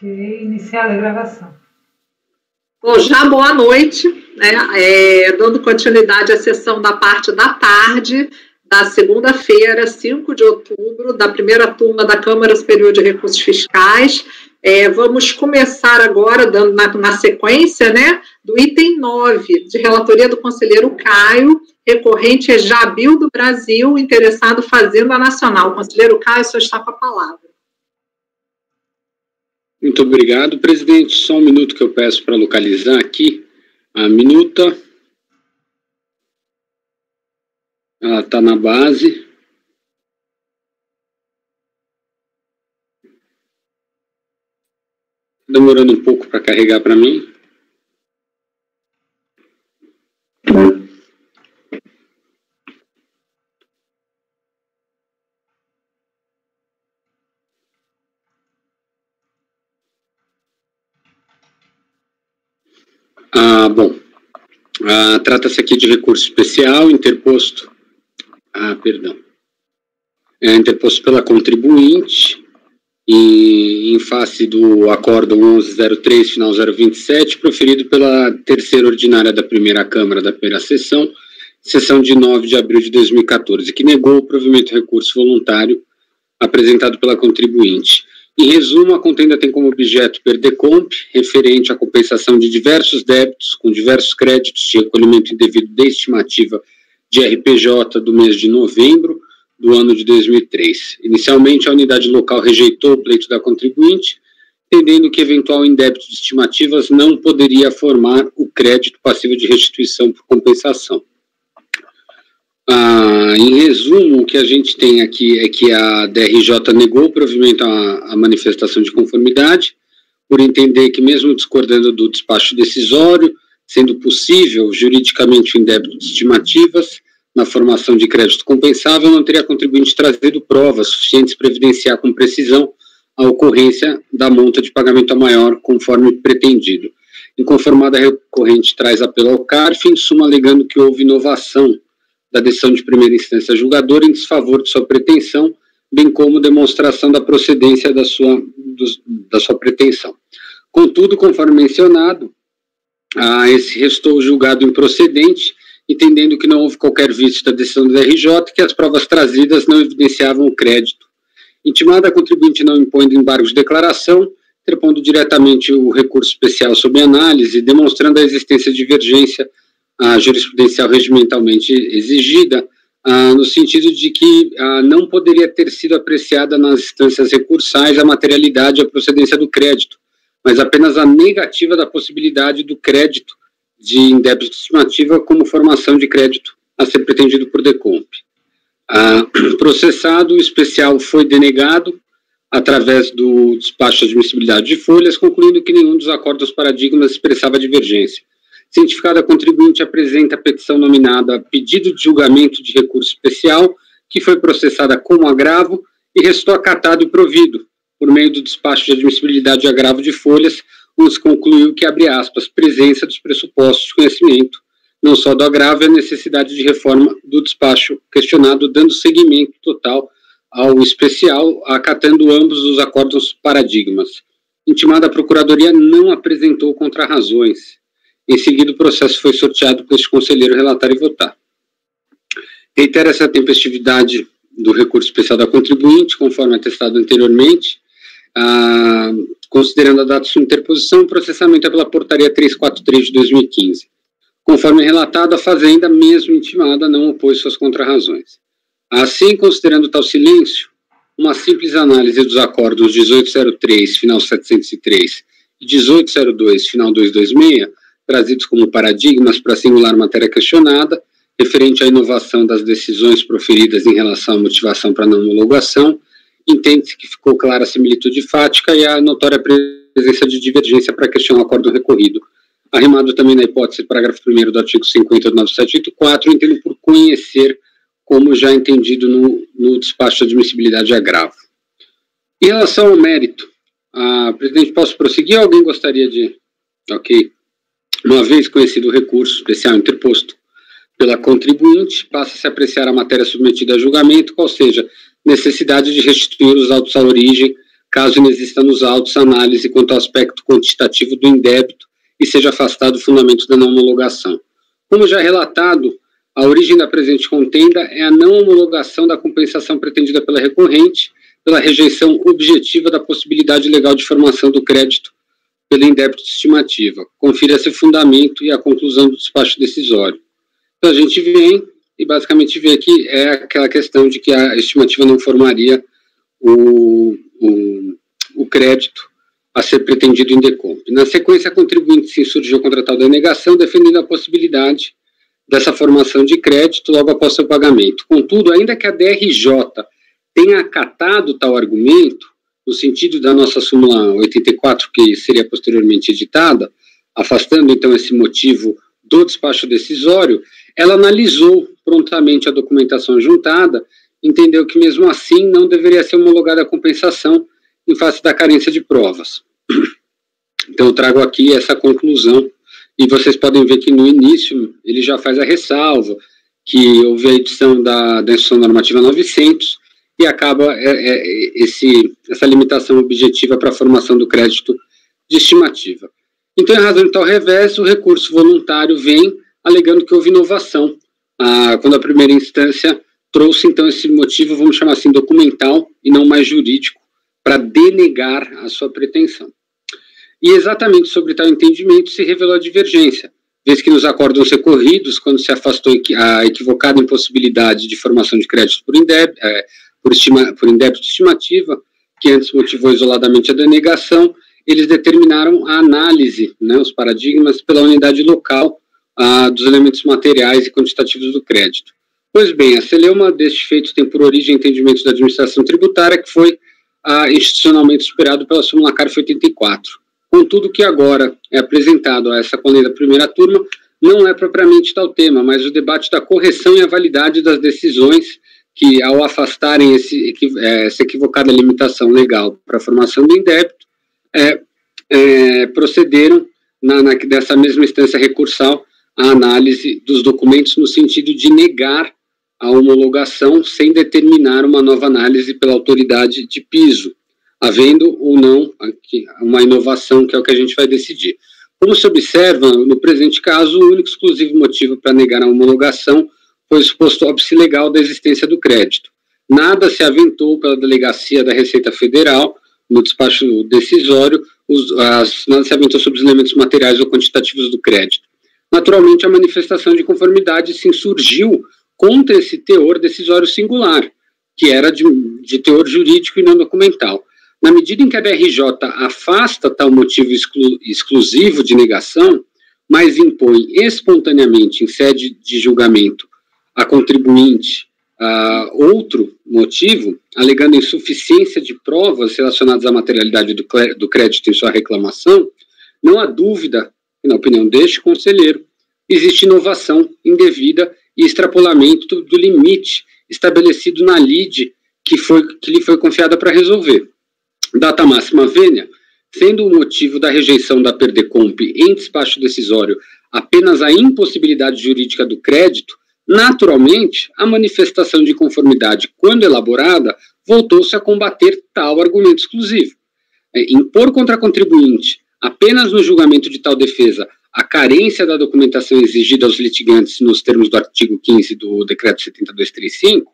Ok, iniciada a gravação. Bom, já boa noite, né? Dando continuidade à sessão da parte da tarde, da segunda-feira, 5 de outubro, da primeira turma da Câmara Superior de Recursos Fiscais. Vamos começar agora, dando na sequência, né, do item 9, de relatoria do conselheiro Caio, recorrente é Jabil do Brasil, interessado Fazenda Nacional. Conselheiro Caio, o senhor está com a palavra. Muito obrigado, presidente. Só um minuto que eu peço para localizar aqui a minuta. Ela está na base. Demorando um pouco para carregar para mim. Trata-se aqui de recurso especial interposto, interposto pela contribuinte em face do acórdão 1103, final 027, proferido pela terceira ordinária da primeira Câmara da primeira sessão de 9 de abril de 2014, que negou o provimento de recurso voluntário apresentado pela contribuinte. Em resumo, a contenda tem como objeto PERDECOMP, referente à compensação de diversos débitos com diversos créditos de recolhimento indevido de estimativa de RPJ do mês de novembro do ano de 2003. Inicialmente, a unidade local rejeitou o pleito da contribuinte, entendendo que eventual indébito de estimativas não poderia formar o crédito passivo de restituição por compensação. Em resumo, o que a gente tem aqui é que a DRJ negou o provimento à manifestação de conformidade, por entender que, mesmo discordando do despacho decisório, sendo possível juridicamente o indébito de estimativas na formação de crédito compensável, não teria a contribuinte trazido provas suficientes para evidenciar com precisão a ocorrência da monta de pagamento a maior, conforme pretendido. Inconformada, a recorrente traz apelo ao CARF, em suma alegando que houve inovação da decisão de primeira instância julgadora em desfavor de sua pretensão, bem como demonstração da procedência da sua pretensão. Contudo, conforme mencionado, esse restou julgado improcedente, entendendo que não houve qualquer vício da decisão do RJ, que as provas trazidas não evidenciavam o crédito. Intimada, a contribuinte não impõe embargo de declaração, interpondo diretamente o recurso especial sob análise, demonstrando a existência de divergência jurisprudencial regimentalmente exigida, no sentido de que não poderia ter sido apreciada nas instâncias recursais a materialidade e a procedência do crédito, mas apenas a negativa da possibilidade do crédito de indébito de estimativa como formação de crédito a ser pretendido por DECOMP. Processado, o especial foi denegado através do despacho de admissibilidade de folhas, concluindo que nenhum dos acordos paradigmas expressava divergência. Cientificada, a contribuinte apresenta a petição nominada Pedido de Julgamento de Recurso Especial, que foi processada como agravo e restou acatado e provido, por meio do despacho de admissibilidade de agravo de folhas, onde se concluiu que, abre aspas, presença dos pressupostos de conhecimento, não só do agravo, e a necessidade de reforma do despacho questionado, dando seguimento total ao especial, acatando ambos os acordos paradigmas. Intimada, a Procuradoria não apresentou contrarrazões. Em seguida, o processo foi sorteado para este conselheiro relatar e votar. Reitera essa tempestividade do recurso especial da contribuinte, conforme atestado anteriormente, considerando a data de sua interposição, o processamento é pela portaria 343 de 2015. Conforme relatado, a Fazenda, mesmo intimada, não opôs suas contrarrazões. Assim, considerando tal silêncio, uma simples análise dos acordos 1803, final 703, e 1802, final 226, trazidos como paradigmas para a singular matéria questionada, referente à inovação das decisões proferidas em relação à motivação para não homologação, entende-se que ficou clara a similitude fática e a notória presença de divergência para questionar o acordo recorrido. Arrimado também na hipótese do parágrafo 1º do artigo 50 do 9784, entendo por conhecer como já entendido no despacho de admissibilidade de agravo. Em relação ao mérito, presidente, posso prosseguir ou alguém gostaria de... Ok. Uma vez conhecido o recurso especial interposto pela contribuinte, passa-se a apreciar a matéria submetida a julgamento, qual seja necessidade de restituir os autos à origem caso não exista nos autos análise quanto ao aspecto quantitativo do indébito e seja afastado o fundamento da não homologação. Como já relatado, a origem da presente contenda é a não homologação da compensação pretendida pela recorrente, pela rejeição objetiva da possibilidade legal de formação do crédito pelo indébito de estimativa. Confira-se o fundamento e a conclusão do despacho decisório. Então, a gente vem e basicamente vê que é aquela questão de que a estimativa não formaria o crédito a ser pretendido em decomp. Na sequência, a contribuinte se insurgiu contra tal denegação, defendendo a possibilidade dessa formação de crédito logo após seu pagamento. Contudo, ainda que a DRJ tenha acatado tal argumento, no sentido da nossa súmula 84, que seria posteriormente editada, afastando então esse motivo do despacho decisório, ela analisou prontamente a documentação juntada, entendeu que mesmo assim não deveria ser homologada a compensação em face da carência de provas. Então eu trago aqui essa conclusão, e vocês podem ver que no início ele já faz a ressalva, que houve a edição da Instrução Normativa 900, e acaba essa limitação objetiva para a formação do crédito de estimativa. Então, em razão de tal revés, o recurso voluntário vem alegando que houve inovação, quando a primeira instância trouxe, então, esse motivo, vamos chamar assim, documental e não mais jurídico, para denegar a sua pretensão. E exatamente sobre tal entendimento se revelou a divergência, vez que nos acórdãos recorridos, quando se afastou a equivocada impossibilidade de formação de crédito por indébito de estimativa, que antes motivou isoladamente a denegação, eles determinaram a análise, né, os paradigmas, pela unidade local dos elementos materiais e quantitativos do crédito. Pois bem, a celeuma deste feito tem por origem entendimentos da administração tributária, que foi institucionalmente superado pela súmula CARF 84. Contudo, o que agora é apresentado a essa coluna da primeira turma não é propriamente tal tema, mas o debate da correção e a validade das decisões que, ao afastarem essa equivocada limitação legal para a formação do indébito, procederam, dessa mesma instância recursal, a análise dos documentos no sentido de negar a homologação sem determinar uma nova análise pela autoridade de piso, havendo ou não uma inovação, que é o que a gente vai decidir. Como se observa, no presente caso, o único exclusivo motivo para negar a homologação foi o suposto óbice legal da existência do crédito. Nada se aventou pela Delegacia da Receita Federal, no despacho decisório, nada se aventou sobre os elementos materiais ou quantitativos do crédito. Naturalmente, a manifestação de conformidade se insurgiu contra esse teor decisório singular, que era de teor jurídico e não documental. Na medida em que a DRJ afasta tal motivo exclusivo de negação, mas impõe espontaneamente, em sede de julgamento, a contribuinte outro motivo, alegando insuficiência de provas relacionadas à materialidade do crédito em sua reclamação, não há dúvida, na opinião deste conselheiro, existe inovação indevida e extrapolamento do limite estabelecido na lide que lhe foi confiada para resolver. Data máxima vênia, sendo o motivo da rejeição da perdecomp em despacho decisório apenas a impossibilidade jurídica do crédito, naturalmente, a manifestação de conformidade, quando elaborada, voltou-se a combater tal argumento exclusivo. Impor contra a contribuinte, apenas no julgamento de tal defesa, a carência da documentação exigida aos litigantes nos termos do artigo 15 do Decreto 7235,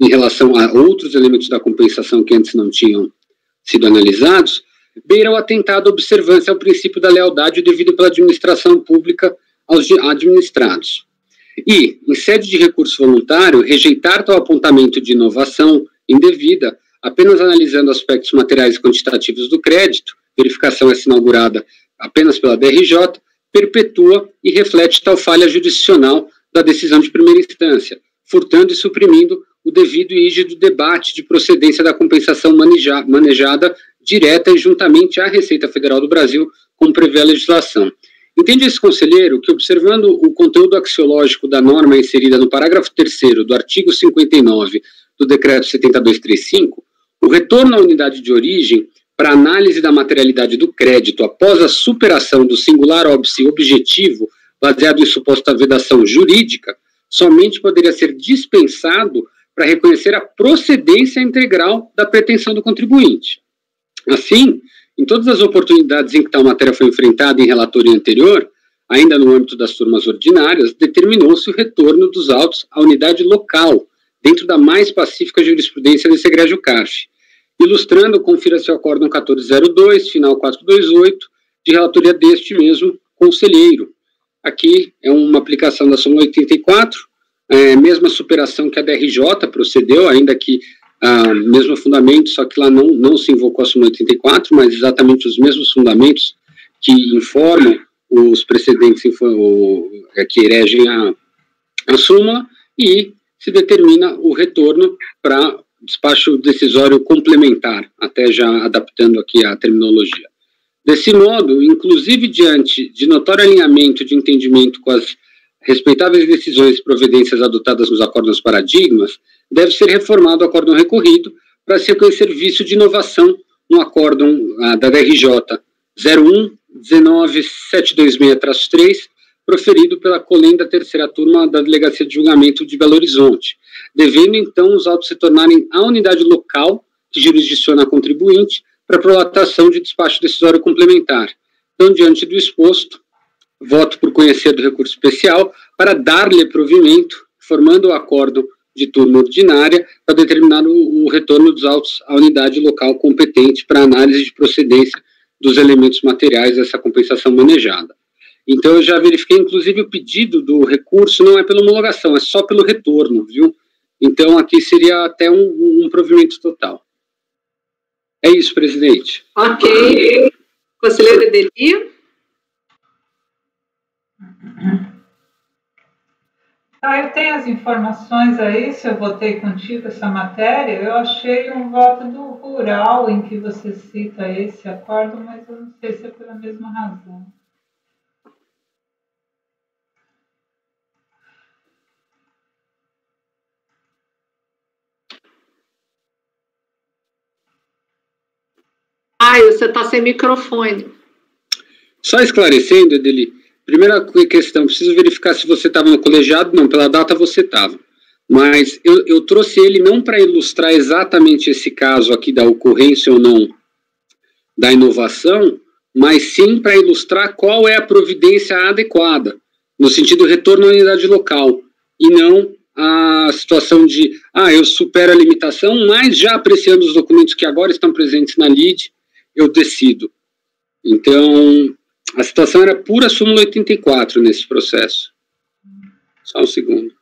em relação a outros elementos da compensação que antes não tinham sido analisados, beira o atentado à observância ao princípio da lealdade devido pela administração pública aos administrados. E, em sede de recurso voluntário, rejeitar tal apontamento de inovação indevida, apenas analisando aspectos materiais e quantitativos do crédito, verificação essa inaugurada apenas pela DRJ, perpetua e reflete tal falha jurisdicional da decisão de primeira instância, furtando e suprimindo o devido e rígido debate de procedência da compensação manejada direta e juntamente à Receita Federal do Brasil, como prevê a legislação. Entende esse conselheiro que, observando o conteúdo axiológico da norma inserida no parágrafo 3º do artigo 59 do Decreto 7235, o retorno à unidade de origem para análise da materialidade do crédito após a superação do singular óbice objetivo, baseado em suposta vedação jurídica, somente poderia ser dispensado para reconhecer a procedência integral da pretensão do contribuinte. Assim, em todas as oportunidades em que tal matéria foi enfrentada em relatoria anterior, ainda no âmbito das turmas ordinárias, determinou-se o retorno dos autos à unidade local, dentro da mais pacífica jurisprudência desse egrégio CARF. Ilustrando, confira-se o acórdão 1402, final 428, de relatoria deste mesmo conselheiro. Aqui é uma aplicação da súmula 84, mesma superação que a DRJ procedeu, ainda que mesmo fundamento, só que lá não se invocou a súmula 84, mas exatamente os mesmos fundamentos que informam os precedentes que eregem a súmula, e se determina o retorno para despacho decisório complementar, até já adaptando aqui a terminologia. Desse modo, inclusive diante de notório alinhamento de entendimento com as respeitáveis decisões e providências adotadas nos acórdãos paradigmas, deve ser reformado o acórdão recorrido para se reconhecer vício de inovação no acórdão da DRJ 01-19-726-3, proferido pela Colém da terceira turma da Delegacia de Julgamento de Belo Horizonte, devendo então os autos se tornarem a unidade local que jurisdiciona a contribuinte para prolatação de despacho decisório complementar. Então, diante do exposto, voto por conhecer do recurso especial para dar-lhe provimento, formando o acórdão de turma ordinária para determinar o retorno dos autos à unidade local competente para análise de procedência dos elementos materiais dessa compensação manejada. Então, eu já verifiquei, inclusive, o pedido do recurso não é pela homologação, é só pelo retorno, viu? Então, aqui seria até um provimento total. É isso, presidente. Ok. Conselheiro Edeli? Eu tenho as informações aí, se eu votei contigo essa matéria, eu achei um voto do rural em que você cita esse acordo, mas eu não sei se é pela mesma razão. Você está sem microfone. Só esclarecendo, Edeli, primeira questão, preciso verificar se você estava no colegiado. Não, pela data você estava. Mas eu trouxe ele não para ilustrar exatamente esse caso aqui da ocorrência ou não da inovação, mas sim para ilustrar qual é a providência adequada, no sentido retorno à unidade local, e não a situação de, eu supero a limitação, mas já apreciando os documentos que agora estão presentes na LID, eu decido. Então, a situação era pura súmula 84 nesse processo. Só um segundo.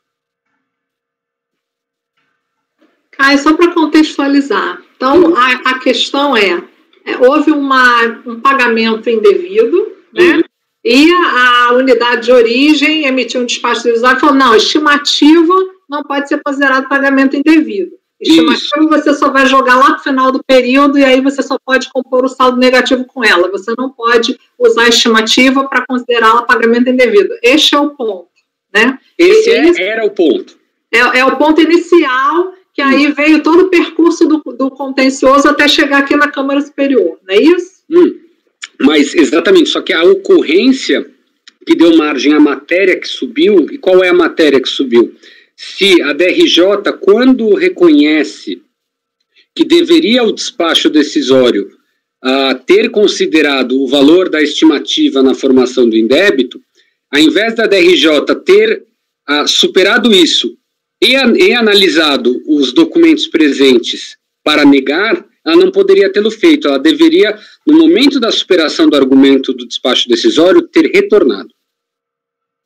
Só para contextualizar. Então, a questão houve um pagamento indevido, né? E a unidade de origem emitiu um despacho decisório e falou, não, estimativa não pode ser considerado pagamento indevido. Estimativa você só vai jogar lá no final do período e aí você só pode compor o saldo negativo com ela. Você não pode usar a estimativa para considerá-la pagamento indevido. Este é o ponto, né? Era o ponto. É o ponto inicial, que aí veio todo o percurso do contencioso até chegar aqui na Câmara Superior, não é isso? Mas, exatamente, só que a ocorrência que deu margem à matéria que subiu, e qual é a matéria que subiu? Se a DRJ, quando reconhece que deveria o despacho decisório ter considerado o valor da estimativa na formação do indébito, ao invés da DRJ ter superado isso e analisado os documentos presentes para negar, ela não poderia tê-lo feito. Ela deveria, no momento da superação do argumento do despacho decisório, ter retornado.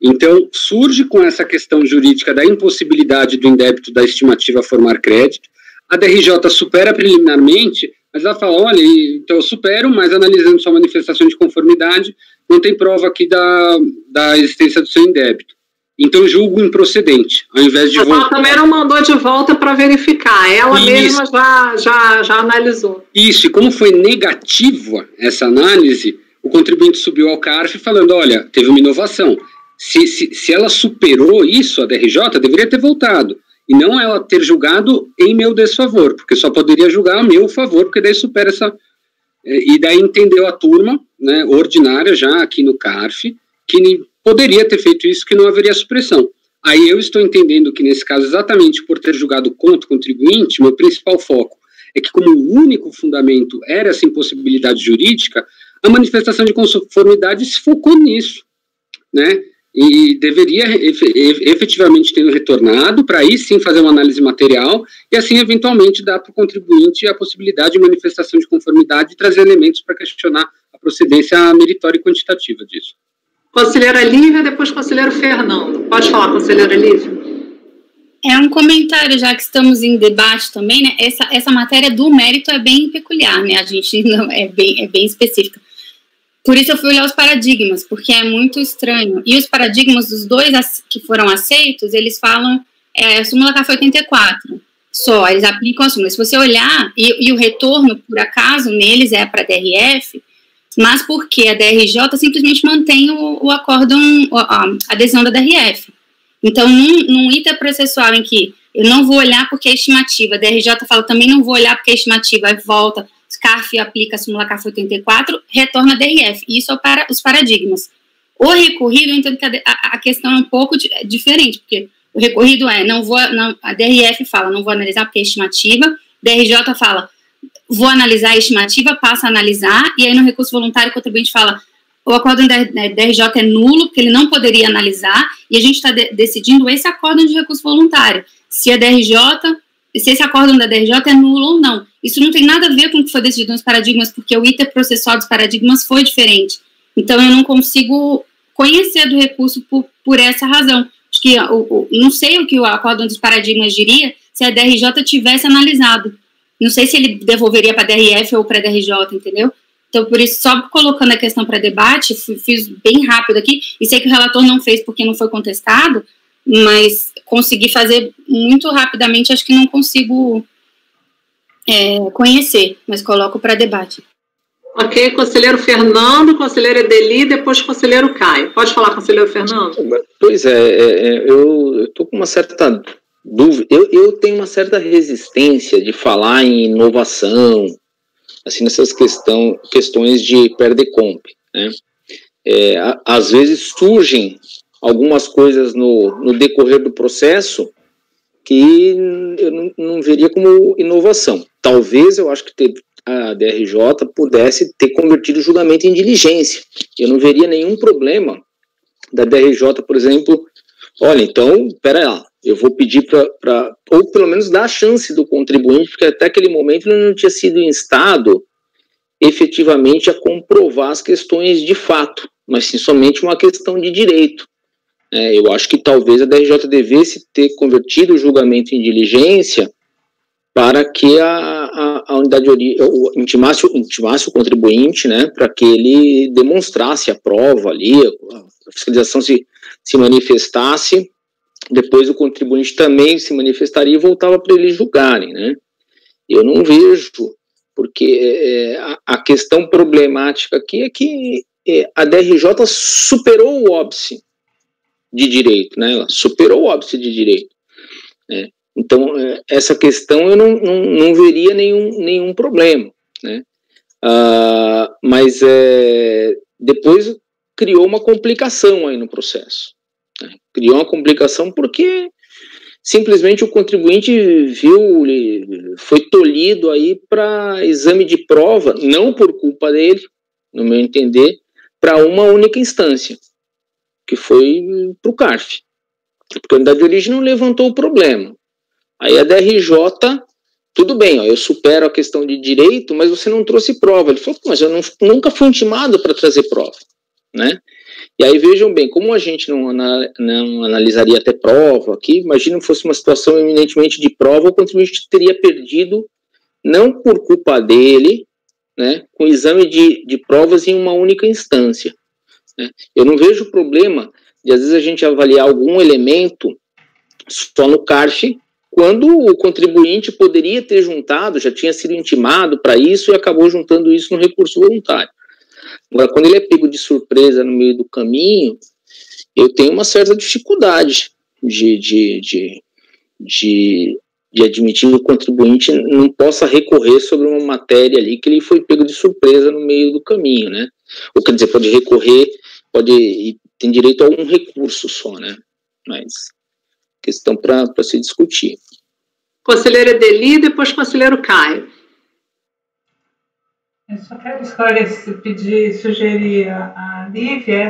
Então, surge com essa questão jurídica da impossibilidade do indébito da estimativa formar crédito. A DRJ supera preliminarmente, mas ela fala, olha, então eu supero, mas analisando sua manifestação de conformidade, não tem prova aqui da existência do seu indébito. Então, julgo improcedente, ao invés de... Ela também não mandou de volta para verificar, ela mesma já analisou. Isso, e como foi negativa essa análise, o contribuinte subiu ao CARF falando, olha, teve uma inovação. Se ela superou isso, a DRJ deveria ter voltado, e não ela ter julgado em meu desfavor, porque só poderia julgar a meu favor, porque daí supera essa... E daí entendeu a turma, né, ordinária já aqui no CARF, que poderia ter feito isso, que não haveria supressão. Aí eu estou entendendo que nesse caso, exatamente por ter julgado contra o contribuinte, meu principal foco é que como o único fundamento era essa impossibilidade jurídica, a manifestação de conformidade se focou nisso, né? E deveria efetivamente ter retornado para aí sim fazer uma análise material e assim eventualmente dar para o contribuinte a possibilidade de manifestação de conformidade e trazer elementos para questionar a procedência meritória e quantitativa disso. Conselheira Lívia, depois conselheiro Fernando. Pode falar, conselheira Lívia. É um comentário, já que estamos em debate também, né? Essa matéria do mérito é bem peculiar, né? A gente não é bem específica. Por isso eu fui olhar os paradigmas, porque é muito estranho. E os paradigmas dos dois que foram aceitos, eles falam a súmula CAF 84. Só, eles aplicam a súmula. Se você olhar, e o retorno, por acaso, neles é para a DRF, mas porque a DRJ simplesmente mantém o acórdão, a decisão da DRF. Então, num item processual em que eu não vou olhar porque é estimativa, a DRJ fala também não vou olhar porque é estimativa, aí volta, CARF aplica a súmula CAF 84, retorna a DRF. Isso é para os paradigmas. O recorrido, eu entendo que a questão é um pouco diferente, porque o recorrido a DRF fala, não vou analisar porque é estimativa, DRJ fala, vou analisar a estimativa, passa a analisar, e aí no recurso voluntário o contribuinte fala, o acórdão da DRJ é nulo, porque ele não poderia analisar, e a gente está decidindo esse acórdão de recurso voluntário, se esse acórdão da DRJ é nulo ou não. Isso não tem nada a ver com o que foi decidido nos paradigmas, porque o item processual dos paradigmas foi diferente. Então, eu não consigo conhecer do recurso por essa razão. Acho que não sei o que o acórdão dos paradigmas diria se a DRJ tivesse analisado. Não sei se ele devolveria para a DRF ou para a DRJ, entendeu? Então, por isso, só colocando a questão para debate, fiz bem rápido aqui, e sei que o relator não fez porque não foi contestado, mas consegui fazer muito rapidamente, acho que não consigo conhecer, mas coloco para debate. Ok, conselheiro Fernando, conselheira Edeli, depois conselheiro Caio. Pode falar, conselheiro Fernando? Pois eu estou com uma certa dúvida, eu tenho uma certa resistência de falar em inovação, assim, nessas questões de PERDECOMP, né? Às vezes surgem algumas coisas no decorrer do processo que eu não veria como inovação. Talvez eu acho que a DRJ pudesse ter convertido o julgamento em diligência. Eu não veria nenhum problema da DRJ, por exemplo, olha, então, pera lá, eu vou pedir ou pelo menos dar a chance do contribuinte, porque até aquele momento ele não tinha sido instado efetivamente a comprovar as questões de fato, mas sim somente uma questão de direito. Eu acho que talvez a DRJ devesse ter convertido o julgamento em diligência para que a unidade de origem intimasse o contribuinte, né, para que ele demonstrasse a prova ali, a fiscalização se manifestasse, depois o contribuinte também se manifestaria e voltava para eles julgarem, né. Eu não vejo, porque a questão problemática aqui é que a DRJ superou o óbice de direito, né? Ela superou o óbice de direito, né? Então, essa questão eu não veria nenhum problema, né? Mas depois criou uma complicação aí no processo, né? Criou uma complicação porque simplesmente o contribuinte foi tolhido aí para exame de prova, não por culpa dele, no meu entender, para uma única instância, que foi para o CARF, porque a unidade de origem não levantou o problema. Aí a DRJ, tudo bem, eu supero a questão de direito, mas você não trouxe prova. Ele falou, mas eu nunca fui intimado para trazer prova, né? E aí vejam bem, como a gente não analisaria até prova aqui, imagina que fosse uma situação eminentemente de prova, o contribuinte teria perdido, não por culpa dele, né, com exame de provas em uma única instância. Eu não vejo problema de, às vezes, a gente avaliar algum elemento só no CARF, quando o contribuinte poderia ter juntado, já tinha sido intimado para isso e acabou juntando isso no recurso voluntário. Agora, quando ele é pego de surpresa no meio do caminho, eu tenho uma certa dificuldade de admitir que o contribuinte não possa recorrer sobre uma matéria ali que ele foi pego de surpresa no meio do caminho, né? Ou quer dizer, pode recorrer, tem direito a um recurso só, né? Mas questão para se discutir. Conselheira Edeli, depois conselheiro Caio. Eu só quero esclarecer, sugerir a Lívia,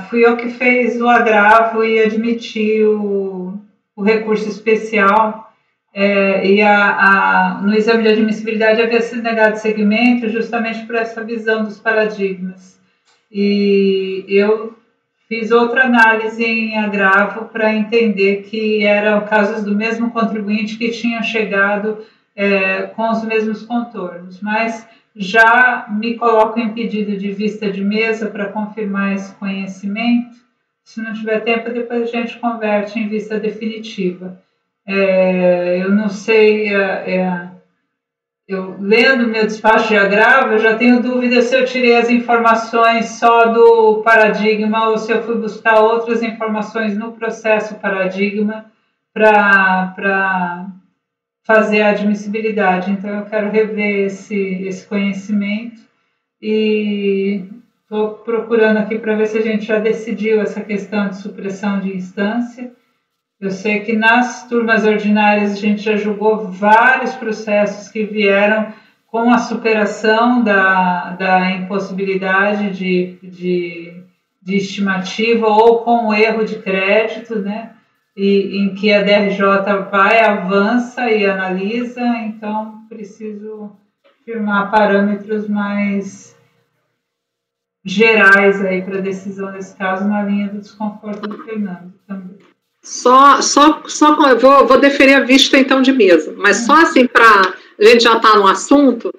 fui eu que fez o agravo e admiti o recurso especial, e no exame de admissibilidade havia sido negado segmento justamente por essa visão dos paradigmas. E eu fiz outra análise em agravo para entender que eram casos do mesmo contribuinte que tinham chegado com os mesmos contornos, mas já me coloco em pedido de vista de mesa para confirmar esse conhecimento. Se não tiver tempo, depois a gente converte em vista definitiva. Eu não sei, eu lendo meu despacho de agravo, eu já tenho dúvida se eu tirei as informações só do paradigma ou se eu fui buscar outras informações no processo paradigma para fazer a admissibilidade. Então, eu quero rever esse conhecimento e estou procurando aqui para ver se a gente já decidiu essa questão de supressão de instância. Eu sei que nas turmas ordinárias a gente já julgou vários processos que vieram com a superação da impossibilidade de estimativa ou com o erro de crédito, né? E em que a DRJ vai, avança e analisa, então preciso firmar parâmetros mais gerais aí para a decisão desse caso, na linha do desconforto do Fernando também. Vou deferir a vista então de mesa, mas só assim para a gente já estar no assunto,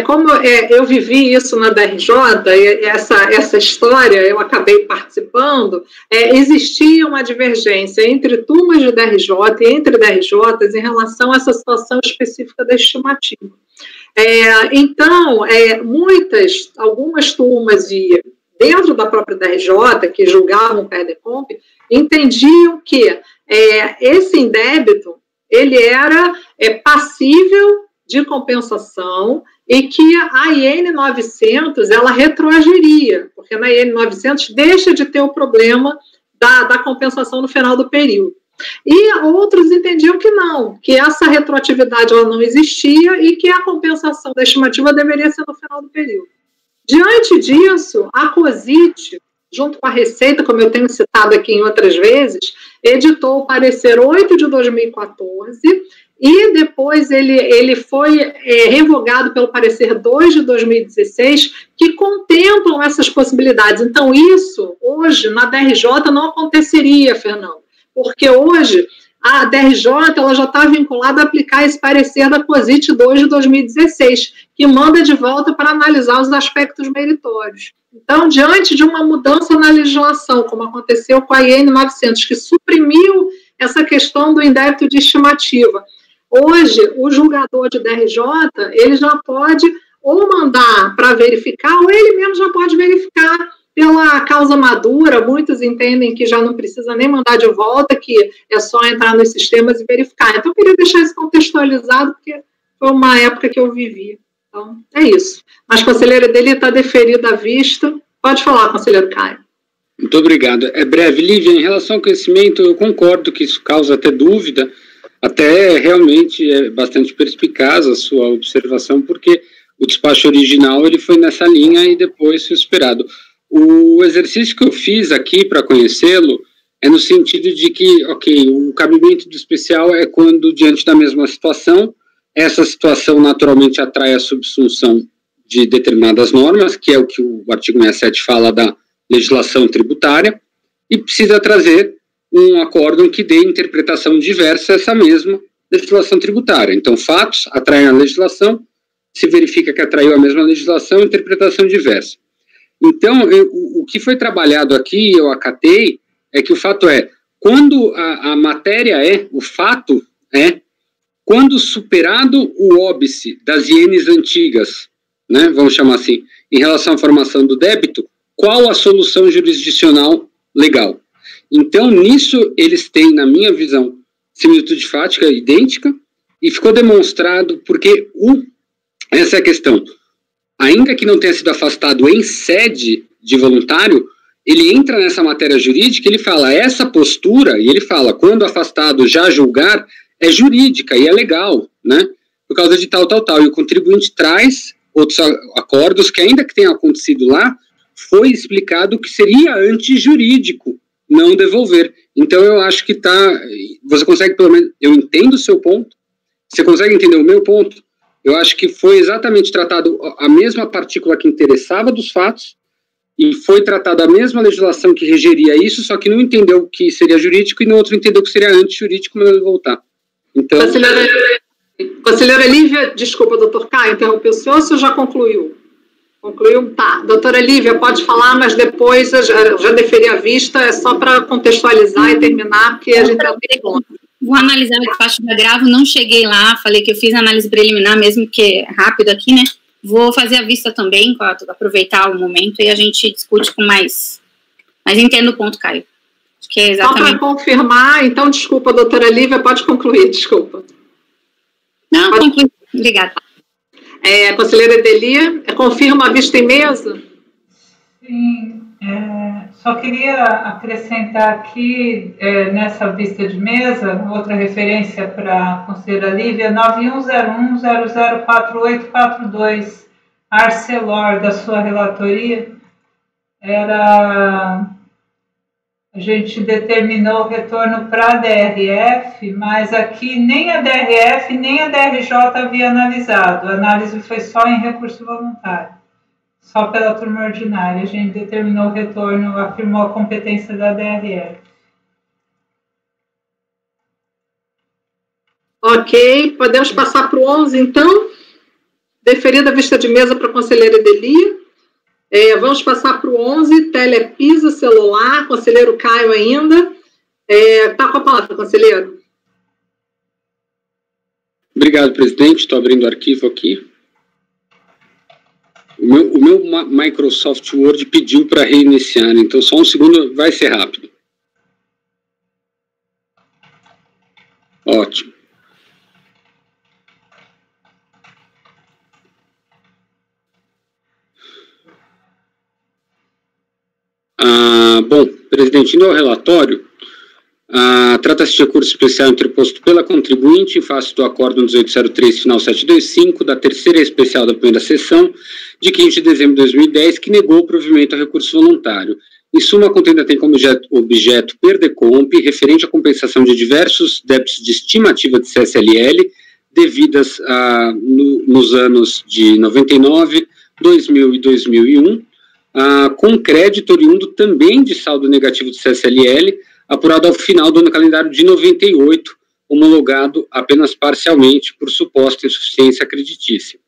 como eu vivi isso na DRJ, e essa história eu acabei participando, existia uma divergência entre turmas de DRJ e entre DRJs em relação a essa situação específica da estimativa. Então, algumas turmas dentro da própria DRJ, que julgavam o PERDECOMP, entendiam que esse indébito ele era passível de compensação e que a IN 900 ela retroagiria, porque na IN 900 deixa de ter o problema da compensação no final do período. E outros entendiam que não, que essa retroatividade ela não existia e que a compensação da estimativa deveria ser no final do período. Diante disso, a COSIT, junto com a Receita, como eu tenho citado aqui em outras vezes, editou o parecer 8 de 2014 e depois ele foi revogado pelo parecer 2 de 2016, que contemplam essas possibilidades. Então, isso, hoje, na DRJ, não aconteceria, Fernando, porque hoje a DRJ ela já está vinculada a aplicar esse parecer da COSIT 2 de 2016, que manda de volta para analisar os aspectos meritórios. Então, diante de uma mudança na legislação, como aconteceu com a IN 900, que suprimiu essa questão do indébito de estimativa, hoje o julgador de DRJ ele já pode ou mandar para verificar, ou ele mesmo já pode verificar pela causa madura. Muitos entendem que já não precisa nem mandar de volta, que é só entrar nos sistemas e verificar. Então, eu queria deixar isso contextualizado, porque foi uma época que eu vivi. Então, é isso. Mas, conselheira dele está deferida à vista. Pode falar, conselheiro Caio. Muito obrigado. É breve. Lívia, em relação ao conhecimento, eu concordo que isso causa até dúvida, até realmente é bastante perspicaz a sua observação, porque o despacho original ele foi nessa linha e depois foi superado. O exercício que eu fiz aqui para conhecê-lo é no sentido de que, o cabimento do especial é quando, diante da mesma situação, essa situação naturalmente atrai a subsunção de determinadas normas, que é o que o artigo 67 fala da legislação tributária, e precisa trazer um acórdão que dê interpretação diversa a essa mesma legislação tributária. Então, fatos atraem a legislação, se verifica que atraiu a mesma legislação, interpretação diversa. Então, o que foi trabalhado aqui, eu acatei, é que o fato é, quando a matéria o fato quando superado o óbice das ienes antigas, né, vamos chamar assim, em relação à formação do débito, qual a solução jurisdicional legal? Então, nisso, eles têm, na minha visão, similitude fática idêntica, e ficou demonstrado, porque essa é a questão, ainda que não tenha sido afastado em sede de voluntário, ele entra nessa matéria jurídica, ele fala, essa postura, e ele fala, quando afastado já julgar, é jurídica e é legal, né, por causa de tal, e o contribuinte traz outros acordos que, ainda que tenha acontecido lá, foi explicado que seria antijurídico não devolver. Então, eu acho que você consegue, pelo menos, eu entendo o seu ponto, você consegue entender o meu ponto? Eu acho que foi exatamente tratado a mesma partícula que interessava dos fatos, e foi tratada a mesma legislação que regeria isso, só que não entendeu que seria jurídico, e no outro entendeu que seria antijurídico, mas voltar. Então... Conselheira Lívia, desculpa, doutor Caio, interrompeu o senhor já concluiu? Concluiu? Tá. Doutora Lívia, pode falar, mas depois eu já deferi a vista, é só para contextualizar e terminar, porque a gente já tem ponto. Vou analisar o despacho do agravo, não cheguei lá, falei que eu fiz análise preliminar, mesmo que é rápido aqui, né? Vou fazer a vista também, aproveitar o momento e a gente discute com mais... Mas entendo o ponto, Caio. Acho que é exatamente... Só para confirmar, então, desculpa, doutora Lívia, pode concluir, desculpa. Não, conclui. Obrigada. Conselheira Edelia, confirma a vista em mesa? Sim, só queria acrescentar aqui, nessa vista de mesa, outra referência para a conselheira Lívia, 9101004842, Arcelor, da sua relatoria, a gente determinou o retorno para a DRF, mas aqui nem a DRF nem a DRJ havia analisado. A análise foi só em recurso voluntário, só pela turma ordinária. A gente determinou o retorno, afirmou a competência da DRF. Ok, podemos passar para o 11, então. Deferida a vista de mesa para a conselheira Edelia. Vamos passar para o 11, Telepisa, celular, conselheiro Caio ainda. Está com a palavra, conselheiro. Obrigado, presidente. Estou abrindo o arquivo aqui. O meu Microsoft Word pediu para reiniciar, então só um segundo, vai ser rápido. Ótimo. Bom, presidente, indo ao relatório, trata-se de recurso especial interposto pela contribuinte em face do Acórdão 1803, final 725, da terceira especial da primeira sessão, de 15 de dezembro de 2010, que negou o provimento ao recurso voluntário. Em suma, a contenda tem como objeto perdecomp, referente à compensação de diversos débitos de estimativa de CSLL, devidas nos anos de 99, 2000 e 2001, com crédito oriundo também de saldo negativo de CSLL, apurado ao final do ano calendário de 98, homologado apenas parcialmente por suposta insuficiência creditícia.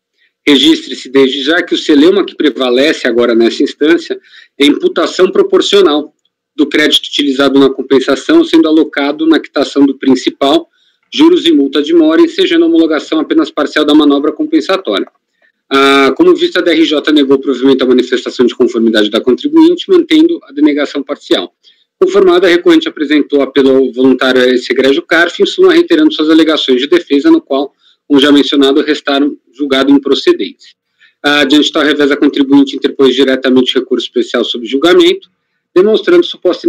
Registre-se desde já que o celeuma que prevalece agora nessa instância é imputação proporcional do crédito utilizado na compensação, sendo alocado na quitação do principal, juros e multa de mora, ensejando a homologação apenas parcial da manobra compensatória. Como visto, a DRJ negou o provimento à manifestação de conformidade da contribuinte, mantendo a denegação parcial. Conformada, a recorrente apresentou apelo voluntário a esse egrégio CARF, em suma, reiterando suas alegações de defesa, no qual, como já mencionado, restaram julgado improcedentes. Diante tal revés, a contribuinte interpôs diretamente recurso especial sob julgamento, demonstrando suposta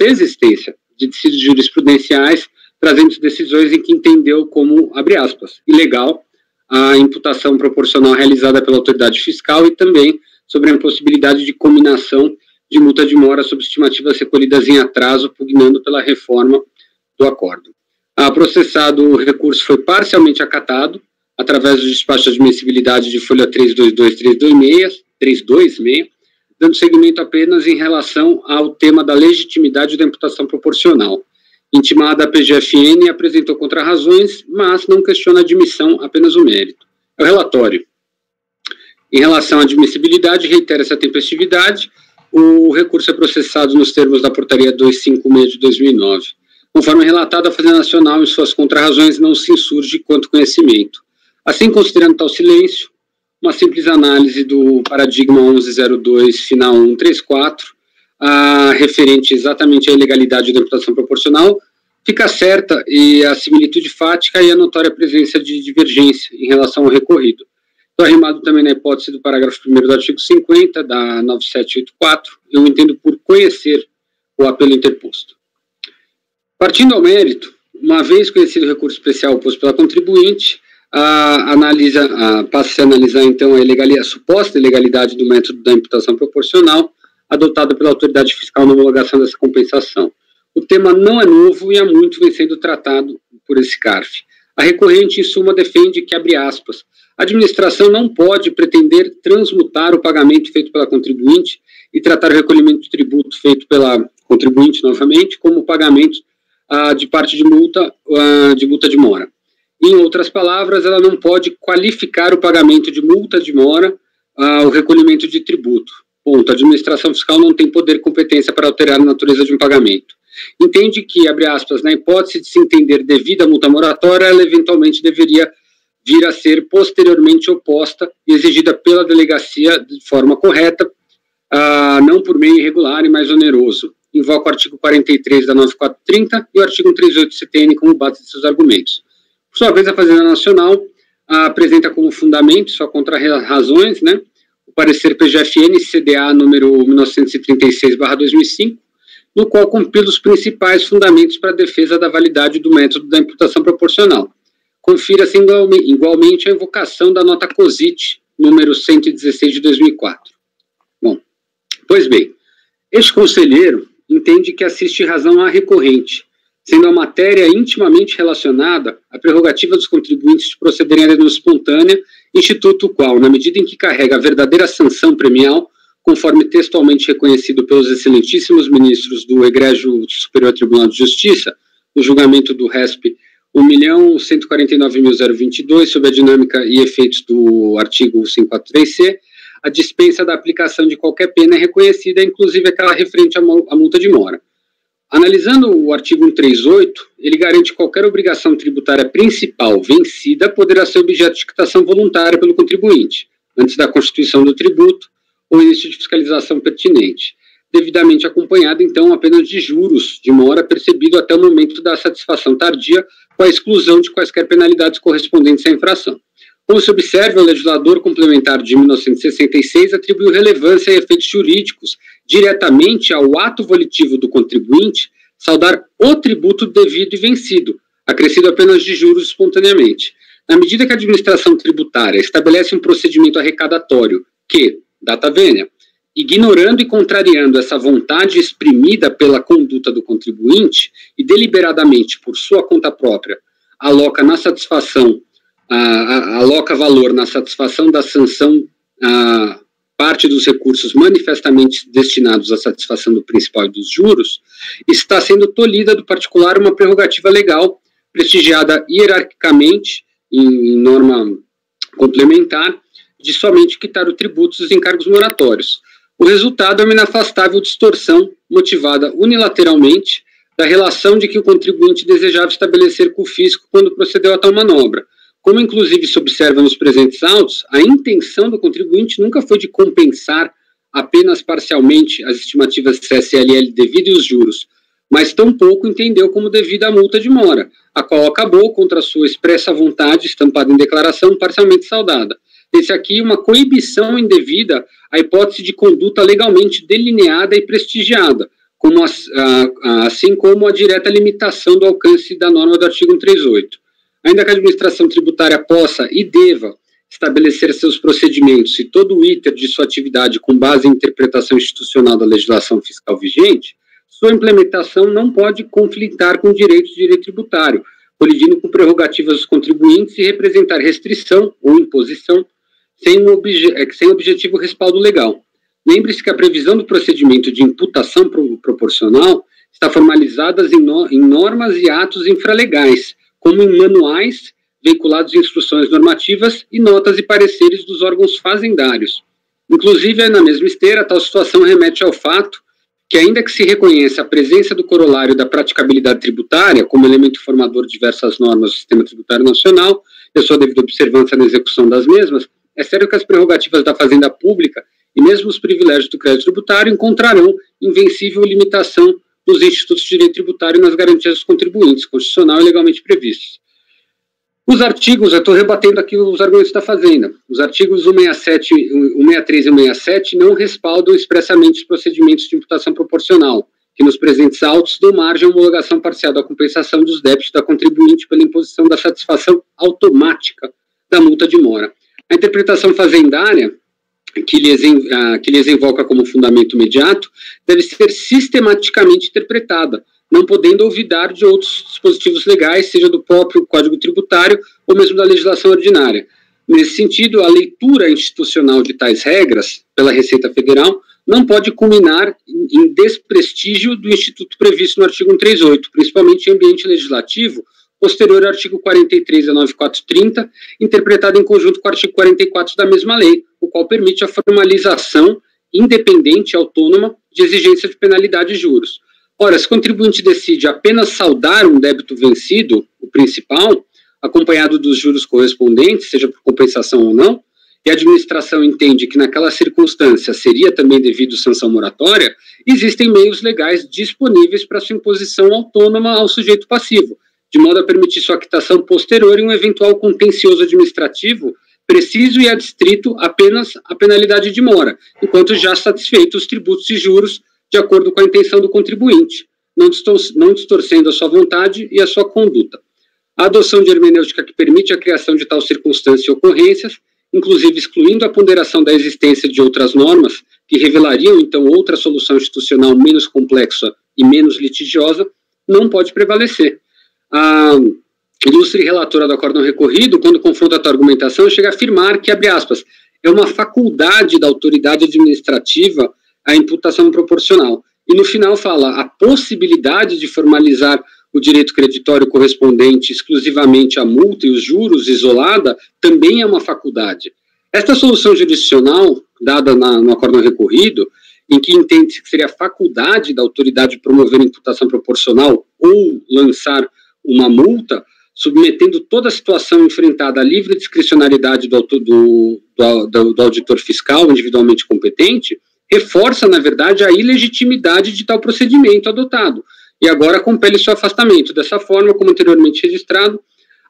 existência de dissídios jurisprudenciais, trazendo decisões em que entendeu como, abre aspas, ilegal a imputação proporcional realizada pela autoridade fiscal e também sobre a impossibilidade de cominação de multa de mora sob estimativas recolhidas em atraso, pugnando pela reforma do acordo. Processado, o recurso foi parcialmente acatado, através do despacho de admissibilidade de folha 326, dando seguimento apenas em relação ao tema da legitimidade da imputação proporcional. Intimada, a PGFN apresentou contrarrazões, mas não questiona a admissão, apenas o mérito. É o relatório. Em relação à admissibilidade, reitera-se a tempestividade. O recurso é processado nos termos da portaria 256 de 2009. Conforme relatado, a Fazenda Nacional, em suas contrarrazões, não se insurge quanto conhecimento. Assim, considerando tal silêncio, uma simples análise do paradigma 1102, final 134, referente exatamente à ilegalidade da imputação proporcional, fica certa e a similitude fática e a notória presença de divergência em relação ao recorrido. Estou arrimado também na hipótese do parágrafo 1º do artigo 50 da 9784, eu entendo por conhecer o apelo interposto. Partindo ao mérito, uma vez conhecido o recurso especial oposto pela contribuinte, passa a analisar, então, a suposta ilegalidade do método da imputação proporcional adotado pela autoridade fiscal na homologação dessa compensação. O tema não é novo e há muito vem sendo tratado por esse CARF. A recorrente, em suma, defende que, abre aspas, a administração não pode pretender transmutar o pagamento feito pela contribuinte e tratar o recolhimento de tributo feito pela contribuinte, novamente, como pagamento de parte de multa de mora. Em outras palavras, ela não pode qualificar o pagamento de multa de mora o recolhimento de tributo. Ponto. A administração fiscal não tem poder e competência para alterar a natureza de um pagamento. Entende que, abre aspas, na hipótese de se entender devida a multa moratória, ela eventualmente deveria vir a ser posteriormente oposta e exigida pela delegacia de forma correta, não por meio irregular e mais oneroso. Invoca o artigo 43 da 9430 e o artigo 138 do CTN como base de seus argumentos. Por sua vez, a Fazenda Nacional apresenta como fundamento, só contra razões, né, o parecer PGFN CDA número 1936/2005, no qual compila os principais fundamentos para a defesa da validade do método da imputação proporcional. Confira-se igualmente a invocação da nota COSIT número 116 de 2004. Bom, pois bem, este conselheiro entende que assiste razão à recorrente, sendo a matéria intimamente relacionada à prerrogativa dos contribuintes de procederem à denúncia espontânea, instituto o qual, na medida em que carrega a verdadeira sanção premial, conforme textualmente reconhecido pelos excelentíssimos ministros do Egrégio Superior Tribunal de Justiça, no julgamento do RESP 1.149.022, sob a dinâmica e efeitos do artigo 543C, a dispensa da aplicação de qualquer pena é reconhecida, inclusive aquela referente à multa de mora. Analisando o artigo 138, ele garante que qualquer obrigação tributária principal vencida poderá ser objeto de quitação voluntária pelo contribuinte, antes da constituição do tributo ou início de fiscalização pertinente, devidamente acompanhado, então, apenas de juros de mora percebido até o momento da satisfação tardia, com a exclusão de quaisquer penalidades correspondentes à infração. Como se observa, o legislador complementar de 1966 atribuiu relevância e efeitos jurídicos diretamente ao ato volitivo do contribuinte saldar o tributo devido e vencido, acrescido apenas de juros espontaneamente. Na medida que a administração tributária estabelece um procedimento arrecadatório que, data vênia, ignorando e contrariando essa vontade exprimida pela conduta do contribuinte e deliberadamente por sua conta própria, aloca valor na satisfação da sanção parte dos recursos manifestamente destinados à satisfação do principal e dos juros, está sendo tolhida do particular uma prerrogativa legal prestigiada hierarquicamente em norma complementar de somente quitar o tributo dos encargos moratórios. O resultado é uma inafastável distorção motivada unilateralmente da relação de que o contribuinte desejava estabelecer com o fisco quando procedeu a tal manobra. Como, inclusive, se observa nos presentes autos, a intenção do contribuinte nunca foi de compensar apenas parcialmente as estimativas CSLL devido e os juros, mas tampouco entendeu como devida a multa de mora, a qual acabou, contra a sua expressa vontade, estampada em declaração, parcialmente saldada. Esse aqui uma coibição indevida à hipótese de conduta legalmente delineada e prestigiada, assim como a direta limitação do alcance da norma do artigo 138. Ainda que a administração tributária possa e deva estabelecer seus procedimentos e todo o iter de sua atividade com base em interpretação institucional da legislação fiscal vigente, sua implementação não pode conflitar com direitos de direito tributário, colidindo com prerrogativas dos contribuintes e representar restrição ou imposição sem objetivo respaldo legal. Lembre-se que a previsão do procedimento de imputação proporcional está formalizada em normas e atos infralegais, como em manuais veiculados em instruções normativas e notas e pareceres dos órgãos fazendários. Inclusive, na mesma esteira, tal situação remete ao fato que, ainda que se reconheça a presença do corolário da praticabilidade tributária como elemento formador de diversas normas do sistema tributário nacional e a sua devida observância na execução das mesmas, é sério que as prerrogativas da fazenda pública e mesmo os privilégios do crédito tributário encontrarão invencível limitação nos institutos de direito tributário e nas garantias dos contribuintes, constitucional e legalmente previstos. Os artigos, eu estou rebatendo aqui os argumentos da Fazenda, os artigos 163 e 167 não respaldam expressamente os procedimentos de imputação proporcional, que nos presentes autos dão margem à homologação parcial da compensação dos débitos da contribuinte pela imposição da satisfação automática da multa de mora. A interpretação fazendária, que lhes invoca como fundamento imediato, deve ser sistematicamente interpretada, não podendo olvidar de outros dispositivos legais, seja do próprio Código Tributário ou mesmo da legislação ordinária. Nesse sentido, a leitura institucional de tais regras pela Receita Federal não pode culminar em desprestígio do instituto previsto no artigo 138, principalmente em ambiente legislativo, posterior ao artigo 43 da 9430, interpretado em conjunto com o artigo 44 da mesma lei, o qual permite a formalização independente e autônoma de exigência de penalidade e juros. Ora, se o contribuinte decide apenas saldar um débito vencido, o principal, acompanhado dos juros correspondentes, seja por compensação ou não, e a administração entende que naquela circunstância seria também devido sanção moratória, existem meios legais disponíveis para sua imposição autônoma ao sujeito passivo, de modo a permitir sua quitação posterior em um eventual contencioso administrativo preciso e adstrito apenas à penalidade de mora, enquanto já satisfeitos os tributos e juros de acordo com a intenção do contribuinte, não distorcendo a sua vontade e a sua conduta. A adoção de hermenêutica que permite a criação de tal circunstância e ocorrências, inclusive excluindo a ponderação da existência de outras normas, que revelariam, então, outra solução institucional menos complexa e menos litigiosa, não pode prevalecer. A ilustre relatora do acórdão recorrido, quando confronta a tua argumentação, chega a afirmar que, abre aspas, é uma faculdade da autoridade administrativa a imputação proporcional. E no final fala a possibilidade de formalizar o direito creditório correspondente exclusivamente à multa e os juros isolada também é uma faculdade. Esta solução jurisdicional, dada no acórdão recorrido, em que entende que seria a faculdade da autoridade promover imputação proporcional ou lançar uma multa, submetendo toda a situação enfrentada à livre discricionariedade do auditor fiscal individualmente competente, reforça, na verdade, a ilegitimidade de tal procedimento adotado, e agora compele seu afastamento. Dessa forma, como anteriormente registrado,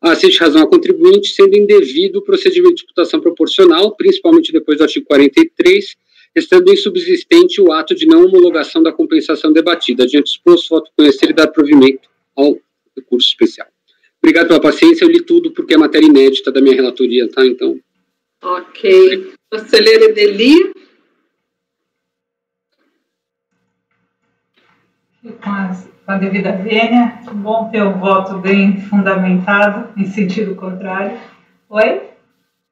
assiste razão ao contribuinte, sendo indevido o procedimento de imputação proporcional, principalmente depois do artigo 43, estando insubsistente o ato de não homologação da compensação debatida. Adiante exposto, voto conhecer e dar provimento ao recurso especial. Obrigado pela paciência, eu li tudo porque é matéria inédita da minha relatoria, tá? Então... Ok. Conselheira Edeli? Com a devida vênia, bom ter um voto bem fundamentado, em sentido contrário. Oi?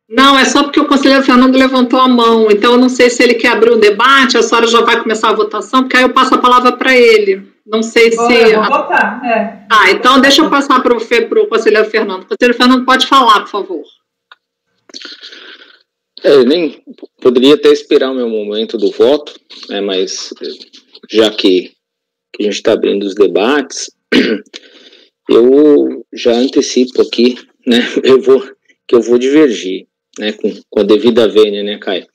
Não, é só porque o conselheiro Fernando levantou a mão, então eu não sei se ele quer abrir o debate, a senhora já vai começar a votação, porque aí eu passo a palavra para ele. Não sei se... Eu vou votar, é. Ah, então deixa eu passar para o conselheiro Fernando. O conselheiro Fernando pode falar, por favor. Eu nem poderia até esperar o meu momento do voto, né, mas já que a gente está abrindo os debates, eu já antecipo aqui, né, eu vou divergir, né, com a devida vênia, né, Caio?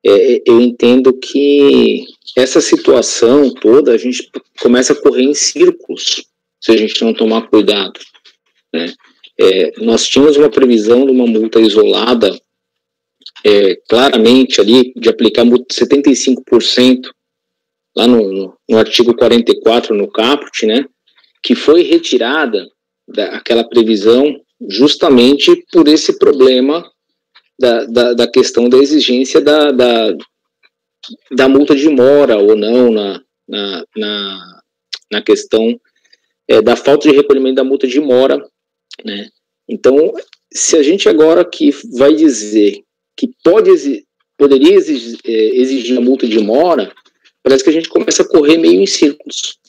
Eu entendo que essa situação toda, a gente começa a correr em círculos, se a gente não tomar cuidado, né? Nós tínhamos uma previsão de uma multa isolada, claramente ali, de aplicar multa de 75%, lá no artigo 44, no caput, né, que foi retirada daquela previsão justamente por esse problema da questão da exigência da multa de mora ou não na questão da falta de recolhimento da multa de mora, né. Então, se a gente agora aqui vai dizer que poderia exigir a multa de mora, parece que a gente começa a correr meio em círculos,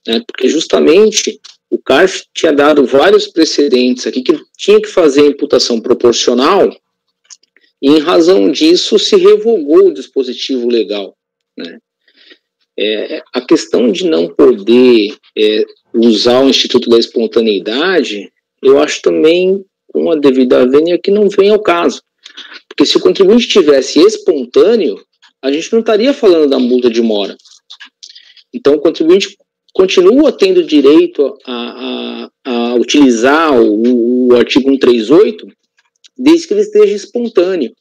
né? Porque justamente o CARF tinha dado vários precedentes aqui que tinha que fazer a imputação proporcional e, em razão disso, se revogou o dispositivo legal, né? A questão de não poder usar o Instituto da Espontaneidade, eu acho também, com a devida vênia, que não vem ao caso. Porque se o contribuinte tivesse espontâneo, a gente não estaria falando da multa de mora. Então, o contribuinte continua tendo direito a utilizar o artigo 138, desde que ele esteja espontâneo.